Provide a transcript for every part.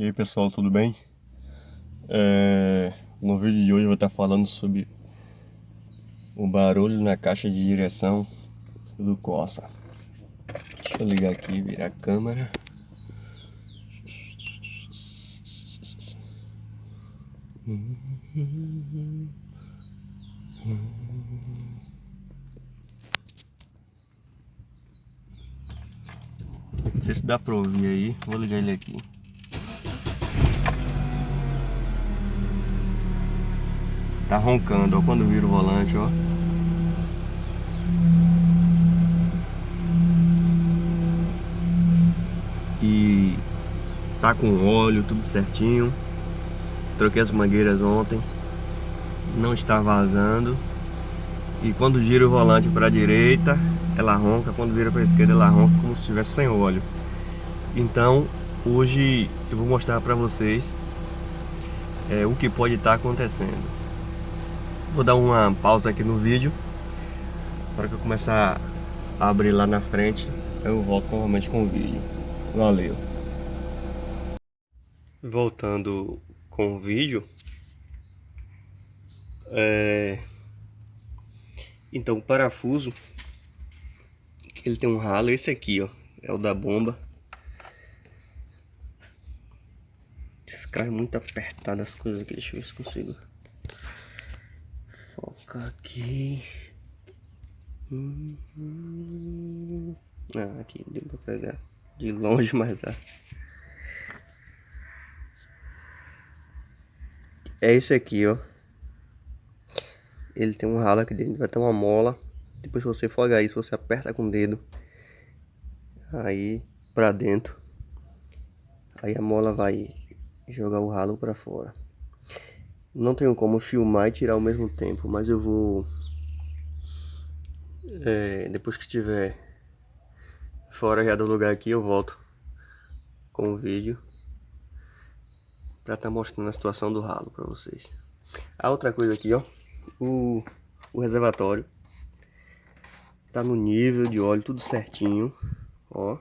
E aí pessoal, tudo bem? No vídeo de hoje eu vou estar falando sobre o barulho na caixa de direção do Corsa. Deixa eu ligar aqui e virar a câmera. Não sei se dá pra ouvir aí, vou ligar ele aqui. Tá roncando, ó, quando vira o volante, ó. E tá com óleo, tudo certinho. Troquei as mangueiras ontem. Não está vazando. E quando gira o volante para a direita, ela ronca. Quando vira para a esquerda, ela ronca como se estivesse sem óleo. Então, hoje eu vou mostrar para vocês o que pode estar acontecendo. Vou dar uma pausa aqui no vídeo para que eu começar a abrir lá na frente. Eu volto novamente com o vídeo. Valeu. Voltando com o vídeo. Então, o parafuso, ele tem um ralo, esse aqui, ó, é o da bomba. Esse carro é muito apertado as coisas aqui, deixa eu ver se consigo focar aqui. Ah, aqui deu pra pegar de longe, mas dá. É esse aqui, ó. Ele tem um ralo aqui dentro, vai ter uma mola. Depois que você folgar isso, você aperta com o dedo aí pra dentro. Aí a mola vai jogar o ralo pra fora. Não tenho como filmar e tirar ao mesmo tempo, mas eu vou... depois que estiver fora já do lugar aqui, eu volto com o vídeo pra estar mostrando a situação do ralo pra vocês. A outra coisa aqui, ó, o reservatório tá no nível de óleo tudo certinho, ó.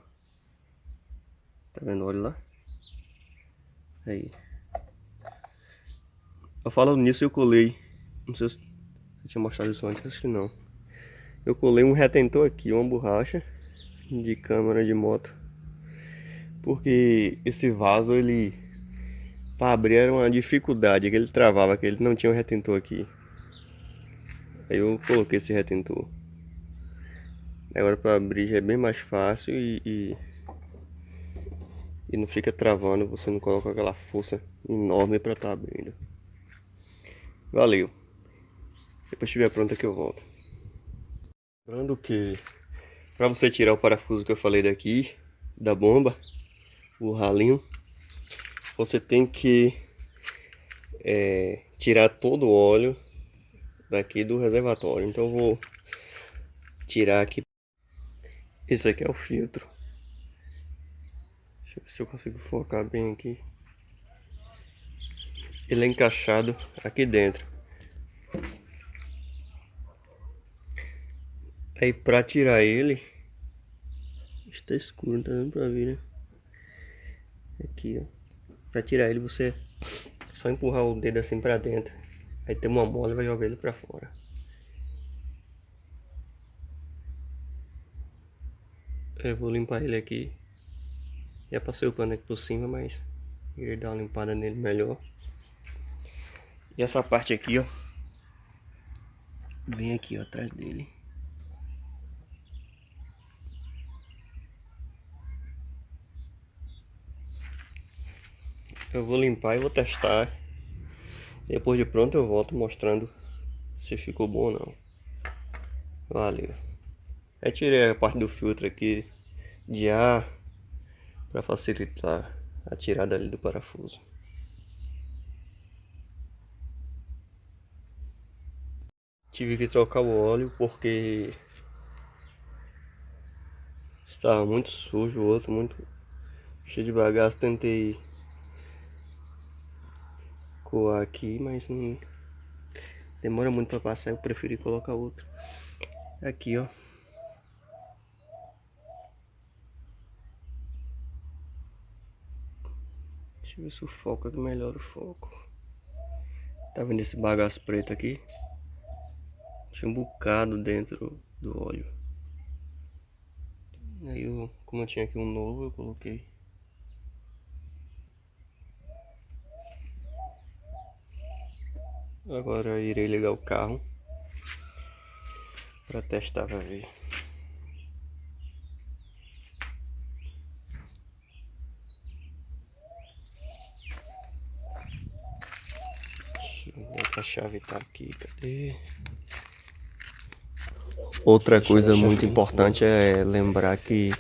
Tá vendo o óleo lá? Aí. Eu falando nisso, eu colei, não sei se eu tinha mostrado isso antes, acho que não. Eu colei um retentor aqui, uma borracha de câmera de moto, porque esse vaso, ele, para abrir era uma dificuldade, que ele travava, que ele não tinha um retentor aqui. Aí eu coloquei esse retentor. Agora para abrir já é bem mais fácil e não fica travando, você não coloca aquela força enorme para estar abrindo. Valeu. Depois estiver pronto que eu volto. Lembrando que para você tirar o parafuso que eu falei daqui, da bomba, o ralinho, você tem que tirar todo o óleo daqui do reservatório. Então eu vou tirar aqui. Esse aqui é o filtro. Deixa eu ver se eu consigo focar bem aqui. Ele é encaixado aqui dentro. Aí para tirar ele, está escuro, não tá dando pra ver, né? Aqui, ó. Para tirar ele, você só empurrar o dedo assim para dentro. Aí tem uma mola e vai jogar ele para fora. Eu vou limpar ele aqui. Já passei o pano aqui por cima, mas queria dar uma limpada nele melhor. E essa parte aqui, ó, bem aqui, ó, atrás dele. Eu vou limpar e vou testar. Depois de pronto eu volto mostrando se ficou bom ou não. Valeu. Tirei a parte do filtro aqui de ar para facilitar a tirada ali do parafuso. Tive que trocar o óleo porque estava muito sujo, o outro muito cheio de bagaço. Tentei coar aqui, mas não demora muito para passar. Eu preferi colocar outro. Aqui, ó. Deixa Deixa eu ver se o foco aqui melhora o foco. Tá vendo esse bagaço preto aqui? Tinha um bocado dentro do óleo. Aí como eu tinha aqui um novo, eu coloquei. Agora eu irei ligar o carro para testar, para ver. Deixa eu ver que a chave tá aqui, cadê? Outra coisa muito importante é lembrar que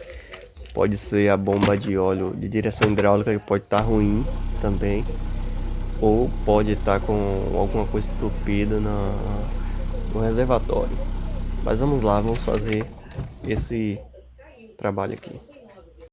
pode ser a bomba de óleo de direção hidráulica que pode estar ruim também, ou pode estar com alguma coisa entupida no reservatório. Mas vamos lá, vamos fazer esse trabalho aqui.